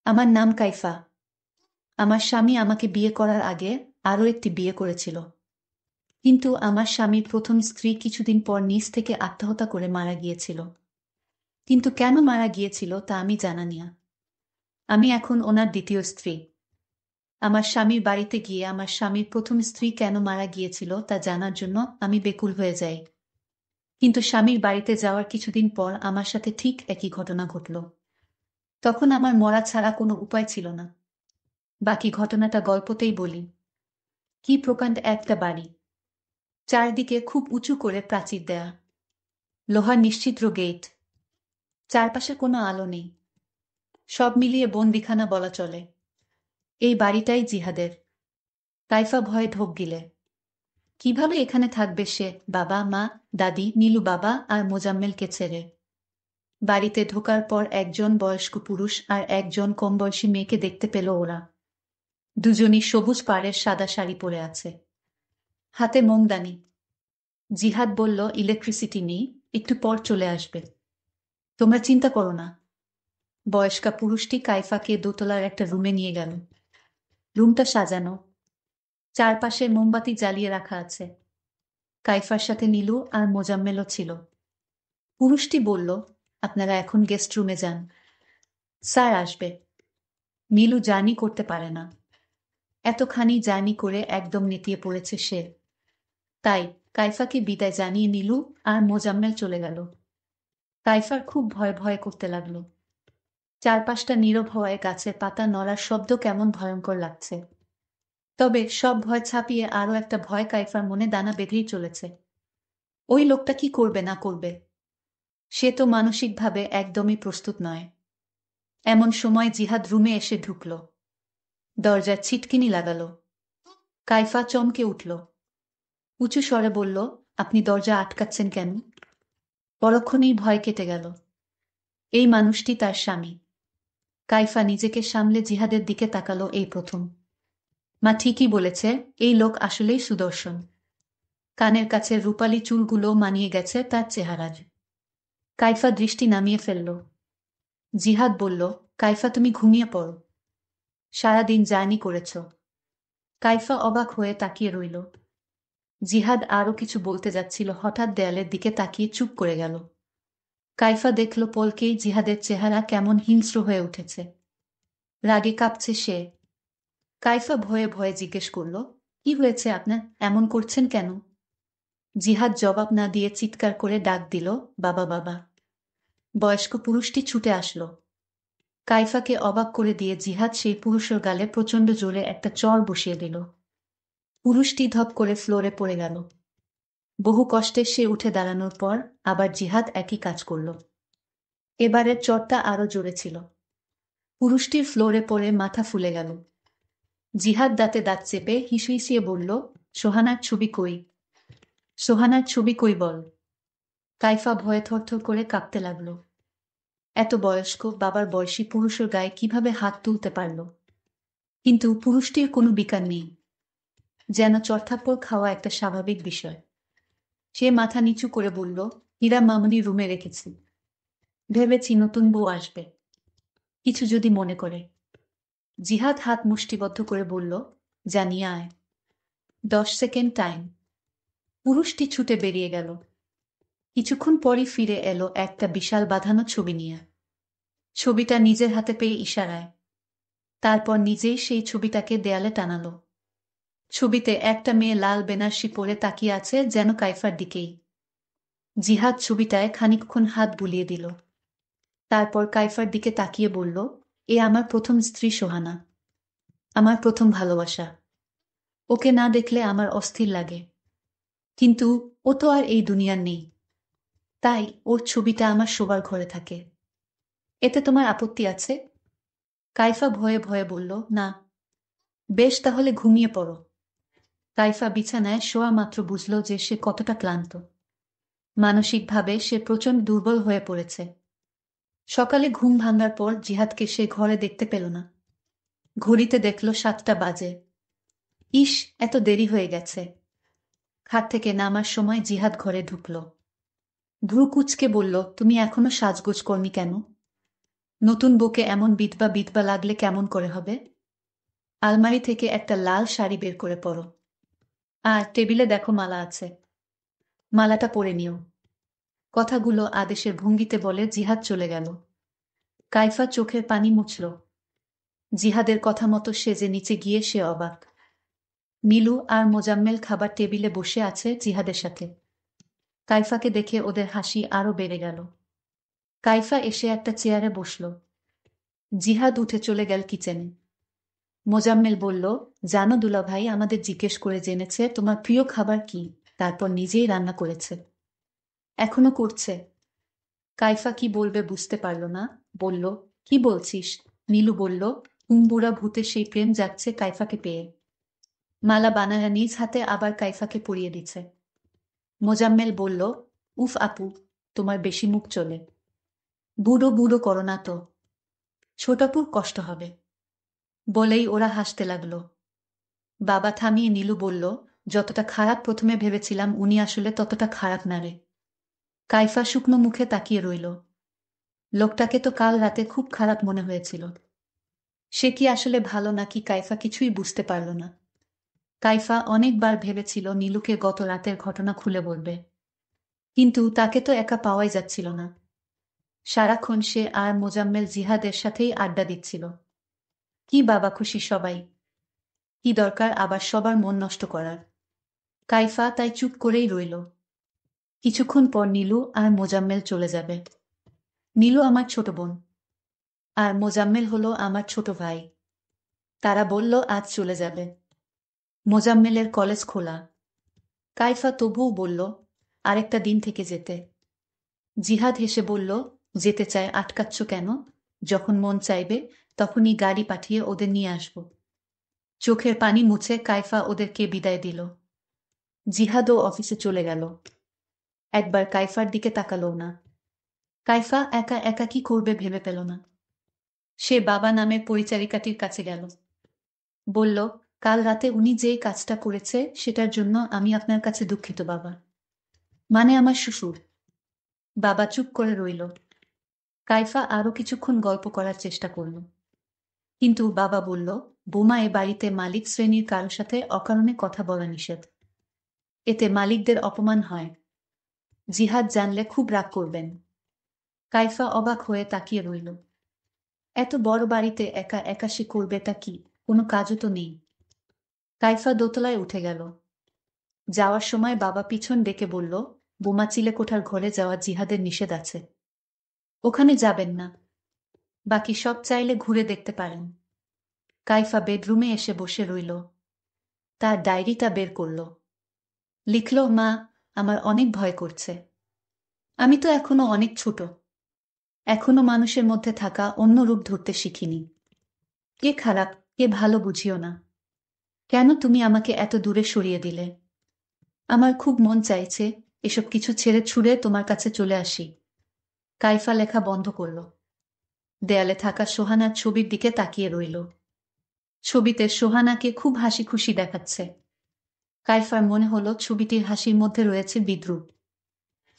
আমার নাম কাইফা। আমার স্বামী আমাকে বিয়ে করার আগে আরও একটি বিয়ে করেছিল। কিন্তু আমার স্বামীর প্রথম স্ত্রী কিছুদিন পর নিজ থেকে আত্মহত্যা করে মারা গিয়েছিল। কিন্তু কেন মারা গিয়েছিল তা আমি জানি না। আমি এখন ওনার দ্বিতীয় স্ত্রী। আমার স্বামীর বাড়িতে গিয়ে আমার স্বামীর প্রথম স্ত্রী কেন মারা গিয়েছিল তা জানার জন্য আমি বেকুল হয়ে যাই। কিন্তু স্বামীর বাড়িতে যাওয়ার কিছুদিন পর আমার সাথে ঠিক একই ঘটনা ঘটল। তখন আমার মরা ছাড়া কোনো উপায় ছিল না। বাকি ঘটনাটা গল্পতেই বলি। কি প্রকাণ্ড একটা বাড়ি, চারদিকে খুব উঁচু করে প্রাচীর দেয়া, লোহার নিশ্ছিদ্র গেট, চারপাশে কোনো আলো নেই, সব মিলিয়ে বন্দিখানা বলা চলে। এই বাড়িটাই জিহাদের। কাইফা ভয়ে ঢোক গিলে। কিভাবে এখানে থাকবে সে, বাবা মা, দাদি, নীলু বাবা আর মোজাম্মেলকে ছেড়ে? বাড়িতে ঢোকার পর একজন বয়স্ক পুরুষ আর একজন কমবয়সী মেয়েকে দেখতে পেল ওরা। দুজনই সবুজ পাড়ের সাদা শাড়ি পরে আছে, হাতে মোমদানি। জিহাদ বলল, ইলেকট্রিসিটি নেই, একটু পর চলে আসবে, তোমরা চিন্তা করো না। বয়স্কা পুরুষটি কাইফাকে দোতলার একটা রুমে নিয়ে গেল। রুমটা সাজানো, চারপাশে মোমবাতি জ্বালিয়ে রাখা আছে। কাইফার সাথে নীলু আর মোজাম্মেলও ছিল। পুরুষটি বলল, আপনারা এখন গেস্ট রুমে যান, স্যার আসবে। নীলু জার্নি করতে পারে না, এতখানি জার্নি করে একদম নেতিয়ে পড়েছে সে। তাই কাইফাকে বিদায় জানিয়ে নীলু আর মোজাম্মেল চলে গেল। কাইফার খুব ভয় ভয় করতে লাগলো। চারপাশটা নীরব হওয়ায় গাছের পাতা নড়ার শব্দ কেমন ভয়ঙ্কর লাগছে। তবে সব ভয় ছাপিয়ে আরও একটা ভয় কাইফার মনে দানা বেঁধেই চলেছে। ওই লোকটা কি করবে না করবে, সে তো মানসিকভাবে একদমই প্রস্তুত নয়। এমন সময় জিহাদ রুমে এসে ঢুকল, দরজার ছিটকিনি লাগালো। কাইফা চমকে উঠল, উঁচু স্বরে বলল, আপনি দরজা আটকাচ্ছেন কেন? পরক্ষণেই ভয় কেটে গেল। এই মানুষটি তার স্বামী। কাইফা নিজেকে সামলে জিহাদের দিকে তাকালো। এই প্রথম। মা ঠিকই বলেছে, এই লোক আসলেই সুদর্শন। কানের কাছে রূপালি চুলগুলো মানিয়ে গেছে তার চেহারার। কাইফা দৃষ্টি নামিয়ে ফেলল। জিহাদ বলল, কাইফা তুমি ঘুমিয়ে পড়ো, সারাদিন জার্নি করেছ। কাইফা অবাক হয়ে তাকিয়ে রইল। জিহাদ আরও কিছু বলতে যাচ্ছিল, হঠাৎ দেয়ালের দিকে তাকিয়ে চুপ করে গেল। কাইফা দেখল পলকেই জিহাদের চেহারা কেমন হিংস্র হয়ে উঠেছে। রাগে কাঁপছে সে। কাইফা ভয়ে ভয়ে জিজ্ঞেস করল, কি হয়েছে আপনার, এমন করছেন কেন? জিহাদ জবাব না দিয়ে চিৎকার করে ডাক দিল, বাবা বাবা। বয়স্ক পুরুষটি ছুটে আসলো। কাইফাকে অবাক করে দিয়ে জিহাদ সেই পুরুষের গালে প্রচণ্ড জোরে একটা চড় বসিয়ে দিল। পুরুষটি ধপ করে ফ্লোরে পড়ে গেল। বহু কষ্টে সে উঠে দাঁড়ানোর পর আবার জিহাদ একই কাজ করল। এবারের চড়টা আরো জোরে ছিল। পুরুষটির ফ্লোরে পড়ে মাথা ফুলে গেল। জিহাদ দাঁতে দাঁত চেপে হিসিয়ে বলল, সোহানার ছবি কই? সোহানার ছবি কই বল। কাইফা ভয়ে থরথর করে কাঁপতে লাগল। এত বয়স্ক বাবার বয়সী পুরুষের গায়ে কিভাবে হাত তুলতে পারল? কিন্তু পুরুষটির কোনো বিকার নেই, যেন চড়থাপ্পড় খাওয়া একটা স্বাভাবিক বিষয়। সে মাথা নিচু করে বলল, হীরা মামুনি রুমে রেখেছি, ভেবেছি নতুন বউ আসবে, কিছু যদি মনে করে। জিহাদ হাত মুষ্টিবদ্ধ করে বলল, জানিয়ে আয়। 10 সেকেন্ড টাইম। পুরুষটি ছুটে বেরিয়ে গেল। কিছুক্ষণ পরই ফিরে এলো একটা বিশাল বাঁধানো ছবি নিয়ে। ছবিটা নিজের হাতে পেয়ে ইশারায়। তারপর নিজেই সেই ছবিটাকে দেয়ালে টানালো। ছবিতে একটা মেয়ে লাল বেনারসি পরে তাকিয়ে আছে, যেন কাইফার দিকেই। জিহাদ ছবিটায় খানিকক্ষণ হাত বুলিয়ে দিল। তারপর কাইফার দিকে তাকিয়ে বলল, এ আমার প্রথম স্ত্রী সোহানা, আমার প্রথম ভালোবাসা। ওকে না দেখলে আমার অস্থির লাগে। কিন্তু ও তো আর এই দুনিয়ার নেই, তাই ওর ছবিটা আমার শোবার ঘরে থাকে। এতে তোমার আপত্তি আছে? কাইফা ভয়ে ভয়ে বলল, না। বেশ, তাহলে ঘুমিয়ে পড়ো। কাইফা বিছানায় শোয়া মাত্র বুঝল যে সে কতটা ক্লান্ত। মানসিকভাবে সে প্রচণ্ড দুর্বল হয়ে পড়েছে। সকালে ঘুম ভাঙার পর জিহাদকে সে ঘরে দেখতে পেল না। ঘড়িতে দেখল 7টা বাজে। ইস, এত দেরি হয়ে গেছে। খাট থেকে নামার সময় জিহাদ ঘরে ঢুকল। ভ্রু কুঁচকে বলল, তুমি এখনো সাজগোজ করনি কেন? নতুন বউকে এমন বিধবা বিধবা লাগলে কেমন করে হবে? আলমারি থেকে একটা লাল শাড়ি বের করে পরো। আর টেবিলে দেখো মালা আছে, মালাটা পরে নিও। কথাগুলো আদেশের ভঙ্গিতে বলে জিহাদ চলে গেল। কাইফা চোখের পানি মুছল। জিহাদের কথা মতো সেজে নিচে গিয়ে সে অবাক। নীলু আর মোজাম্মেল খাবার টেবিলে বসে আছে জিহাদের সাথে। কাইফাকে দেখে ওদের হাসি আরো বেড়ে গেল। কাইফা এসে একটা চেয়ারে বসল। জিহাদ উঠে চলে গেল কিচেনে। মোজাম্মেল বলল, জানো দুলাভাই আমাদের জিজ্ঞেস করে জেনেছে তোমার প্রিয় খাবার কি, তারপর নিজেই রান্না করেছে। এখনো করছে। কাইফা কি বলবে বুঝতে পারল না, বলল, কি বলছিস? নীলু বলল, বুড়া ভূতে সেই প্রেম যাচ্ছে কাইফাকে পেয়ে। মালা বানানা নিজ হাতে আবার কাইফাকে পরিয়ে দিচ্ছে। মোজাম্মেল বলল, উফ আপু, তোমার বেশি মুখ চলে। বুড়ো বুড়ো করো না তো, ছোটাপুর কষ্ট হবে। বলেই ওরা হাসতে লাগলো। বাবা থামিয়ে নীলু বলল, যতটা খারাপ প্রথমে ভেবেছিলাম উনি আসলে ততটা খারাপ না রে। কাইফা শুকনো মুখে তাকিয়ে রইল। লোকটাকে তো কাল রাতে খুব খারাপ মনে হয়েছিল। সে কি আসলে ভালো নাকি কাইফা কিছুই বুঝতে পারল না। কাইফা অনেকবার ভেবেছিল নীলুকে গত রাতের ঘটনা খুলে বলবে, কিন্তু তাকে তো একা পাওয়াই যাচ্ছিল না। সারাক্ষণ সে আর মোজাম্মেল জিহাদের সাথেই আড্ডা দিচ্ছিল। কি বাবা খুশি সবাই, কি দরকার আবার সবার মন নষ্ট করার। কাইফা তাই চুপ করেই রইল। কিছুক্ষণ পর নীলু আর মোজাম্মেল চলে যাবে। নীলু আমার ছোট বোন, আর মোজাম্মেল হলো আমার ছোট ভাই। তারা বলল আজ চলে যাবে। মোজাম্মেলের কলেজ খোলা। কাইফা তবুও বলল, আরেকটা দিন থেকে যেতে। জিহাদ হেসে বলল, যেতে চায় আটকাচ্ছ কেন? যখন মন চাইবে তখনই গাড়ি পাঠিয়ে ওদের নিয়ে আসব। চোখের পানি মুছে কাইফা ওদেরকে বিদায় দিল। জিহাদও অফিসে চলে গেল। একবার কাইফার দিকে তাকালো না। কাইফা একা একা কি করবে ভেবে পেল না। সে বাবা নামের পরিচারিকাটির কাছে গেল। বলল, কাল রাতে উনি যে কাজটা করেছে সেটার জন্য আমি আপনার কাছে দুঃখিত বাবা। মানে আমার শ্বশুর। বাবা চুপ করে রইল। কাইফা আরো কিছুক্ষণ গল্প করার চেষ্টা করল, কিন্তু বাবা বলল, বোমা এ বাড়িতে মালিক শ্রেণীর কারো সাথে অকারণে কথা বলা নিষেধ। এতে মালিকদের অপমান হয়। জিহাদ জানলে খুব রাগ করবেন। কাইফা অবাক হয়ে তাকিয়ে রইল। এত বড় বাড়িতে একা একা সে করবেটা কি? কোনো কাজও তো নেই। কাইফা দোতলায় উঠে গেল। যাওয়ার সময় বাবা পিছন ডেকে বলল, বোমা চিলেকোঠার ঘরে যাওয়া জিহাদের নিষেধ আছে। ওখানে যাবেন না। বাকি সব চাইলে ঘুরে দেখতে পারেন। কাইফা বেডরুমে এসে বসে রইল। তার ডায়েরিটা বের করল। লিখল, মা, আমার অনেক ভয় করছে। আমি তো এখনো অনেক ছোট। এখনো মানুষের মধ্যে থাকা অন্য রূপ ধরতে শিখিনি। কে খারাপ, কে ভালো বুঝিও না। কেন তুমি আমাকে এত দূরে সরিয়ে দিলে? আমার খুব মন চাইছে এসব কিছু ছেড়ে ছুড়ে তোমার কাছে চলে আসি। কাইফা লেখা বন্ধ করল। দেয়ালে থাকা সোহানার ছবির দিকে তাকিয়ে রইল। ছবিতে সোহানাকে খুব হাসি খুশি দেখাচ্ছে। কাইফার মনে হলো ছবিটির হাসির মধ্যে রয়েছে বিদ্রুপ।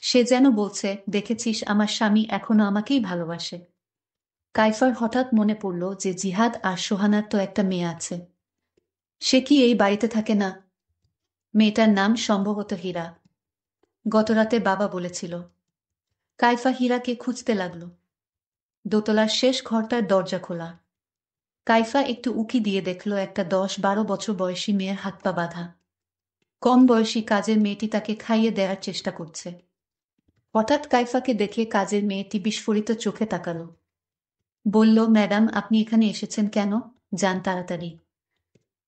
সে যেন বলছে, দেখেছিস আমার স্বামী এখনো আমাকেই ভালোবাসে। কাইফার হঠাৎ মনে পড়ল যে জিহাদ আর সোহানার তো একটা মেয়ে আছে। সে কি এই বাড়িতে থাকে না? মেয়েটার নাম সম্ভবত হীরা। গতরাতে বাবা বলেছিল। কাইফা হীরাকে খুঁজতে লাগল। দোতলার শেষ ঘরটার দরজা খোলা। কাইফা একটু উঁকি দিয়ে দেখল একটা 10-12 বছর বয়সী মেয়ের হাত পা বাঁধা। কম বয়সী কাজের মেয়েটি তাকে খাইয়ে দেওয়ার চেষ্টা করছে। হঠাৎ কাইফাকে দেখে কাজের মেয়েটি বিস্ফোরিত চোখে তাকালো। বলল, ম্যাডাম আপনি এখানে এসেছেন কেন? যান তাড়াতাড়ি।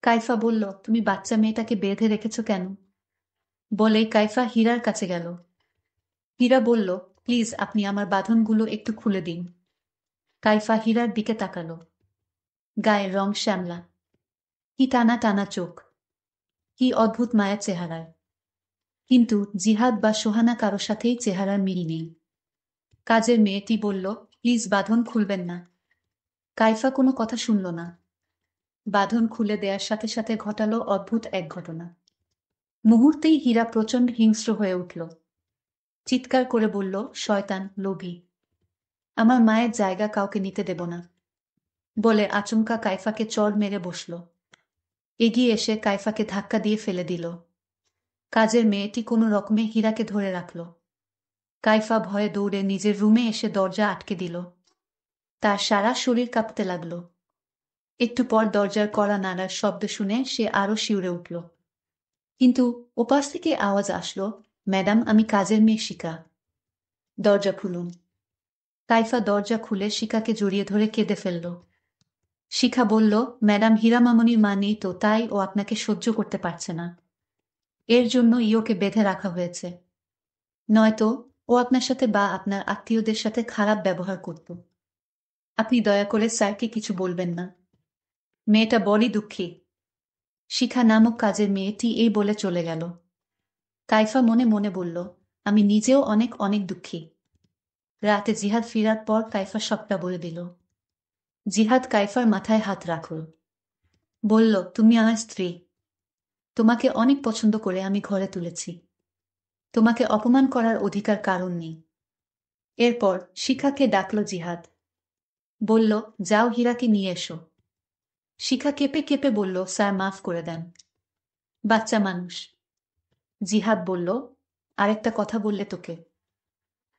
কাইফা বলল, তুমি বাচ্চা মেয়েটাকে বেঁধে রেখেছ কেন? বলেই কাইফা হীরার কাছে গেল। হীরা বলল, প্লিজ আপনি আমার বাঁধনগুলো একটু খুলে দিন। কাইফা হীরার দিকে তাকালো। গায়ের রং শ্যামলা। কি টানা টানা চোখ। কি অদ্ভুত মায়া চেহারায়। কিন্তু জিহাদ বা সোহানা কারো সাথেই চেহারার মিল নেই। কাজের মেয়েটি বলল, প্লিজ বাঁধন খুলবেন না। কাইফা কোনো কথা শুনল না। বাঁধন খুলে দেওয়ার সাথে সাথে ঘটালো অদ্ভুত এক ঘটনা। মুহূর্তেই হীরা প্রচণ্ড হিংস্র হয়ে উঠল। চিৎকার করে বলল, শয়তান, লোভী। আমার মায়ের জায়গা কাউকে নিতে দেব না, বলে আচমকা কাইফাকে চড় মেরে বসল। এগিয়ে এসে কাইফাকে ধাক্কা দিয়ে ফেলে দিল। কাজের মেয়েটি কোনো রকমে হীরাকে ধরে রাখল। কাইফা ভয়ে দৌড়ে নিজের রুমে এসে দরজা আটকে দিল। তার সারা শরীর কাঁপতে লাগল। একটু পর দরজার কড়া নাড়ার শব্দ শুনে সে আরো শিউরে উঠল। কিন্তু ওপাশ থেকে আওয়াজ আসলো, ম্যাডাম, আমি কাজের মেয়ে শিখা, দরজা খুলুন। কাইফা দরজা খুলে শিখাকে জড়িয়ে ধরে কেঁদে ফেলল। শিখা বলল, ম্যাডাম, হীরা মামনির মা নেই তো, তাই ও আপনাকে সহ্য করতে পারছে না। এর জন্যই ওকে বেঁধে রাখা হয়েছে। নয়তো ও আপনার সাথে বা আপনার আত্মীয়দের সাথে খারাপ ব্যবহার করত। আপনি দয়া করে স্যারকে কিছু বলবেন না। মেয়েটা বড়ই দুঃখী। শিখা নামক কাজের মেয়েটি এই বলে চলে গেল। কাইফা মনে মনে বলল, আমি নিজেও অনেক অনেক দুঃখী। রাতে জিহাদ ফিরার পর কাইফা সবটা বলে দিল। জিহাদ কাইফার মাথায় হাত রাখল। বলল, তুমি আমার স্ত্রী। তোমাকে অনেক পছন্দ করে আমি ঘরে তুলেছি। তোমাকে অপমান করার অধিকার কারণ নেই। এরপর শিখাকে ডাকল জিহাদ। বলল, যাও হীরাকে নিয়ে এসো। শিখা কেঁপে কেঁপে বলল, স্যার, মাফ করে দেন, বাচ্চা মানুষ। জিহাদ বলল, আরেকটা কথা বললে তোকে।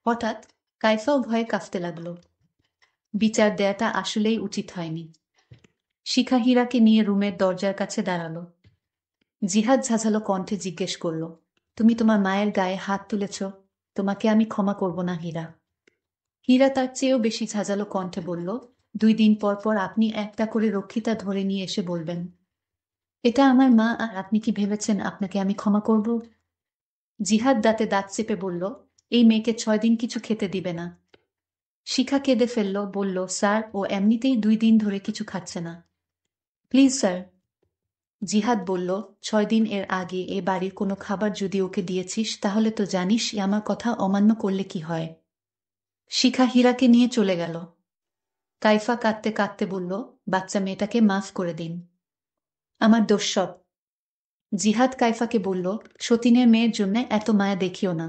হঠাৎ কাইফাও ভয়ে কাঁপতে লাগল। বিচার দেয়াটা আসলেই উচিত হয়নি। শিখা হীরাকে নিয়ে রুমের দরজার কাছে দাঁড়ালো। জিহাদ ঝাঁঝালো কণ্ঠে জিজ্ঞেস করল, তুমি তোমার মায়ের গায়ে হাত তুলেছ, তোমাকে আমি ক্ষমা করব না হীরা। হীরা তার চেয়েও বেশি ঝাঁঝালো কণ্ঠে বলল, 2 দিন পর পর আপনি একটা করে রক্ষিতা ধরে নিয়ে এসে বলবেন এটা আমার মা, আর আপনি কি ভেবেছেন আপনাকে আমি ক্ষমা করব? জিহাদ দাঁতে দাঁত চেপে বলল, এই মেয়েকে 6 দিন কিছু খেতে দিবে না। শিখা কেঁদে ফেলল, বলল, স্যার, ও এমনিতেই 2 দিন ধরে কিছু খাচ্ছে না, প্লিজ স্যার। জিহাদ বলল, 6 দিন এর আগে এ বাড়ির কোনো খাবার যদি ওকে দিয়েছিস তাহলে তো জানিস আমার কথা অমান্য করলে কি হয়। শিখা হীরাকে নিয়ে চলে গেল। কাইফা কাঁদতে কাঁদতে বলল, বাচ্চা মেয়েটাকে মাফ করে দিন, আমার দোষ সব। জিহাদ কাইফাকে বলল, সতীনের মেয়ের জন্য এত মায়া দেখিও না।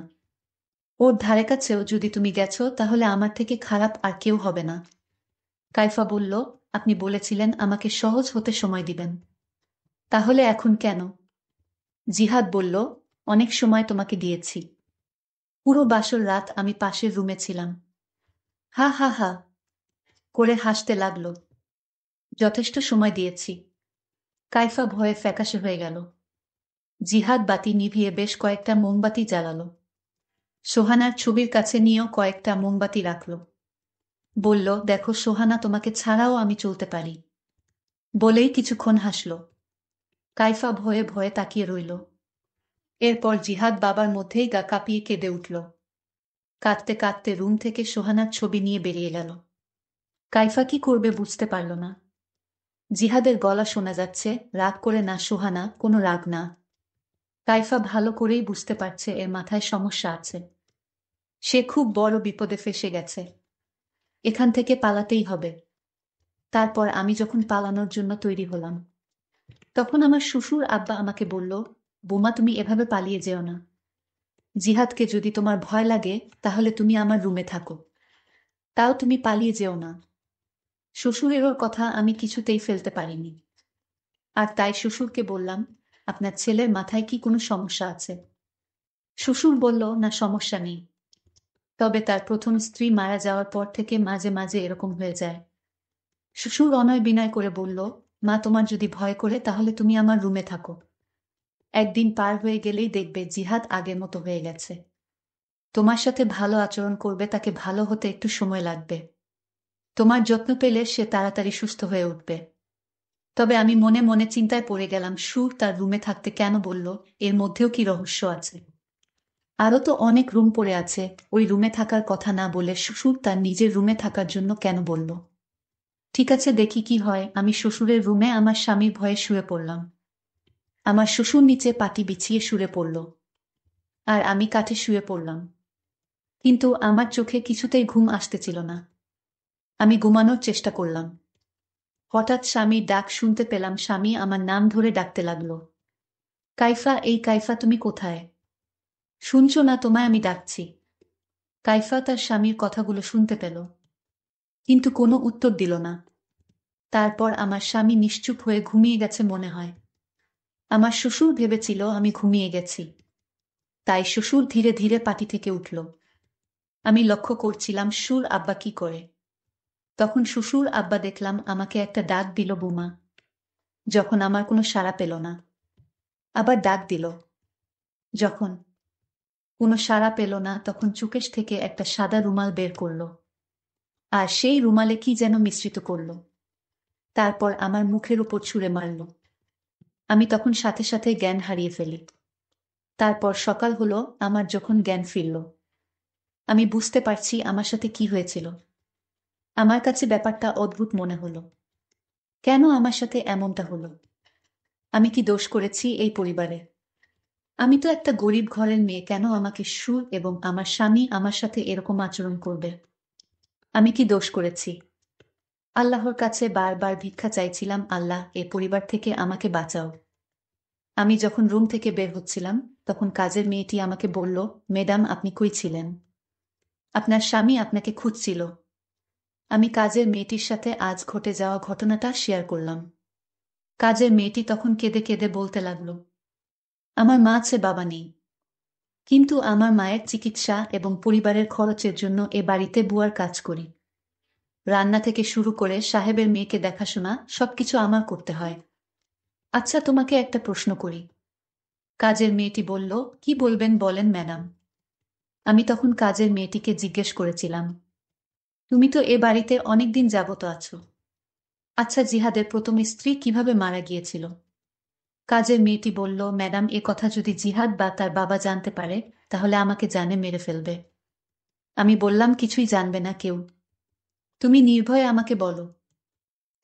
ওর ধারে কাছেও যদি তুমি গেছো তাহলে আমার থেকে খারাপ আর কেউ হবে না। কাইফা বলল, আপনি বলেছিলেন আমাকে সহজ হতে সময় দিবেন, তাহলে এখন কেন? জিহাদ বলল, অনেক সময় তোমাকে দিয়েছি। পুরো বাসর রাত আমি পাশের রুমে ছিলাম। হা হা হা করে হাসতে লাগলো। যথেষ্ট সময় দিয়েছি। কাইফা ভয়ে ফ্যাকাশে হয়ে গেল। জিহাদ বাতি নিভিয়ে বেশ কয়েকটা মোমবাতি জ্বালালো। সোহানার ছবির কাছে নিয়েও কয়েকটা মোমবাতি রাখল। বলল, দেখো সোহানা, তোমাকে ছাড়াও আমি চলতে পারি। বলেই কিছুক্ষণ হাসল। কাইফা ভয়ে ভয়ে তাকিয়ে রইল। এরপর জিহাদ বাবার মধ্যেই গা কাঁপিয়ে কেঁদে উঠল। কাঁদতে কাঁদতে রুম থেকে সোহানার ছবি নিয়ে বেরিয়ে গেল। কাইফা কি করবে বুঝতে পারল না। জিহাদের গলা শোনা যাচ্ছে, রাগ করে না সোহানা, কোনো রাগ না। কাইফা ভালো করেই বুঝতে পারছে এর মাথায় সমস্যা আছে। সে খুব বড় বিপদে ফেঁসে গেছে। এখান থেকে পালাতেই হবে। তারপর আমি যখন পালানোর জন্য তৈরি হলাম, তখন আমার শ্বশুর আব্বা আমাকে বলল, বোমা, তুমি এভাবে পালিয়ে যেও না। জিহাদকে যদি তোমার ভয় লাগে তাহলে তুমি আমার রুমে থাকো, তাও তুমি পালিয়ে যেও না। শ্বশুরেরও কথা আমি কিছুতেই ফেলতে পারিনি। আর তাই শ্বশুরকে বললাম, আপনার ছেলের মাথায় কি কোনো সমস্যা আছে? শ্বশুর বলল, না, সমস্যা নেই, তবে তার প্রথম স্ত্রী মারা যাওয়ার পর থেকে মাঝে মাঝে এরকম হয়ে যায়। শ্বশুর অনয় বিনয় করে বলল, মা, তোমার যদি ভয় করে তাহলে তুমি আমার রুমে থাকো। একদিন পার হয়ে গেলেই দেখবে জিহাদ আগের মতো হয়ে গেছে। তোমার সাথে ভালো আচরণ করবে, তাকে ভালো হতে একটু সময় লাগবে। তোমার যত্ন পেলে সে তাড়াতাড়ি সুস্থ হয়ে উঠবে। তবে আমি মনে মনে চিন্তায় পড়ে গেলাম, সুর তার রুমে থাকতে কেন বলল? এর মধ্যেও কি রহস্য আছে? আরও তো অনেক রুম পড়ে আছে, ওই রুমে থাকার কথা না বলে শ্বশুর তার নিজের রুমে থাকার জন্য কেন বলল? ঠিক আছে, দেখি কি হয়। আমি শ্বশুরের রুমে আমার স্বামীর ভয়ে শুয়ে পড়লাম। আমার শ্বশুর নিচে পাটি বিছিয়ে শুয়ে পড়ল, আর আমি কাঠে শুয়ে পড়লাম। কিন্তু আমার চোখে কিছুতেই ঘুম আসতেছিল না। আমি ঘুমানোর চেষ্টা করলাম। হঠাৎ স্বামীর ডাক শুনতে পেলাম। স্বামী আমার নাম ধরে ডাকতে লাগলো, কাইফা, এই কাইফা, তুমি কোথায়? শুনছো না তোমায় আমি ডাকছি? কাইফা তার স্বামীর কথাগুলো শুনতে পেল। কিন্তু কোনো উত্তর দিল না। তারপর আমার স্বামী নিশ্চুপ হয়ে ঘুমিয়ে গেছে মনে হয়। আমার শ্বশুর ভেবেছিল আমি ঘুমিয়ে গেছি, তাই শ্বশুর ধীরে ধীরে পাটি থেকে উঠল। আমি লক্ষ্য করছিলাম সুর আব্বা কি করে। তখন শ্বশুর আব্বা দেখলাম আমাকে একটা ডাক দিল, বুমা। যখন আমার কোনো সাড়া পেল না, আবার ডাক দিল। যখন কোনো সাড়া পেল না, তখন চুকেশ থেকে একটা সাদা রুমাল বের করল, আর সেই রুমালে কি যেন মিশ্রিত করল। তারপর আমার মুখের উপর ছুঁড়ে মারল। আমি তখন সাথে সাথে জ্ঞান হারিয়ে ফেলি। তারপর সকাল হলো, আমার যখন জ্ঞান ফিরল, আমি বুঝতে পারছি আমার সাথে কি হয়েছিল। আমার কাছে ব্যাপারটা অদ্ভুত মনে হলো। কেন আমার সাথে এমনটা হলো? আমি কি দোষ করেছি এই পরিবারে? আমি তো একটা গরিব ঘরের মেয়ে, কেন আমাকে সুর এবং আমার স্বামী আমার সাথে এরকম আচরণ করবে? আমি কি দোষ করেছি? আল্লাহর কাছে বারবার ভিক্ষা চাইছিলাম, আল্লাহ, এ পরিবার থেকে আমাকে বাঁচাও। আমি যখন রুম থেকে বের হচ্ছিলাম, তখন কাজের মেয়েটি আমাকে বলল, ম্যাডাম, আপনি কই ছিলেন? আপনার স্বামী আপনাকে খুঁজছিল। আমি কাজের মেয়েটির সাথে আজ ঘটে যাওয়া ঘটনাটা শেয়ার করলাম। কাজের মেয়েটি তখন কেঁদে কেঁদে বলতে লাগল, আমার মা আছে, বাবা নেই, কিন্তু আমার মায়ের চিকিৎসা এবং পরিবারের খরচের জন্য এ বাড়িতে বুয়ার কাজ করি। রান্না থেকে শুরু করে সাহেবের মেয়েকে দেখাশোনা সবকিছু আমার করতে হয়। আচ্ছা, তোমাকে একটা প্রশ্ন করি। কাজের মেয়েটি বলল, কি বলবেন বলেন ম্যাডাম। আমি তখন কাজের মেয়েটিকে জিজ্ঞেস করেছিলাম, তুমি তো এ বাড়িতে অনেকদিন যাবত আছো। আচ্ছা, জিহাদের প্রথম স্ত্রী কিভাবে মারা গিয়েছিল? কাজের মেয়েটি বলল, ম্যাডাম, এ কথা যদি জিহাদ বা তার বাবা জানতে পারে, তাহলে আমাকে জানে মেরে ফেলবে। আমি বললাম, কিছুই জানবে না কেউ, তুমি নির্ভয়ে আমাকে বলো।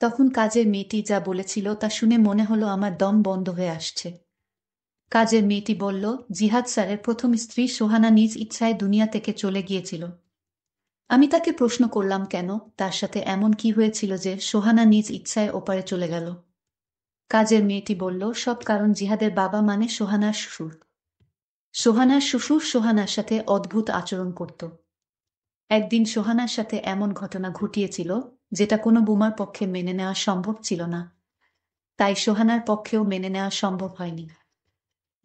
তখন কাজের মেয়েটি যা বলেছিল তা শুনে মনে হলো আমার দম বন্ধ হয়ে আসছে। কাজের মেয়েটি বলল, জিহাদ স্যারের প্রথম স্ত্রী সোহানা নিজ ইচ্ছায় দুনিয়া থেকে চলে গিয়েছিল। আমি তাকে প্রশ্ন করলাম, কেন, তার সাথে এমন কি হয়েছিল যে সোহানা নিজ ইচ্ছায় ওপারে চলে গেল? কাজের মেয়েটি বলল, সব কারণ জিহাদের বাবা মানে সোহানার শ্বশুর। সোহানার শ্বশুর সোহানার সাথে অদ্ভুত আচরণ করত। একদিন সোহানার সাথে এমন ঘটনা ঘটিয়েছিল যেটা কোনো বুমার পক্ষে মেনে নেওয়া সম্ভব ছিল না, তাই সোহানার পক্ষেও মেনে নেওয়া সম্ভব হয়নি।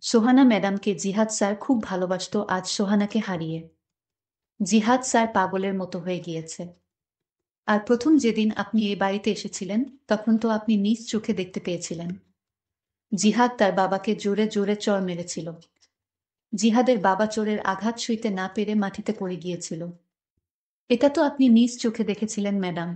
সোহানা ম্যাডামকে জিহাদ স্যার খুব ভালোবাসত, আজ সোহানাকে হারিয়ে জিহাদ স্যার পাগলের মতো হয়ে গিয়েছে। আর প্রথম যেদিন আপনি এই বাড়িতে এসেছিলেন, তখন তো আপনি নিজ চোখে দেখতে পেয়েছিলেন জিহাদ তার বাবাকে জোরে জোরে চড় মেরেছিল। জিহাদের বাবা চোরের আঘাত সইতে না পেরে মাটিতে পড়ে গিয়েছিল। এটা তো আপনি নিজ চোখে দেখেছিলেন ম্যাডাম।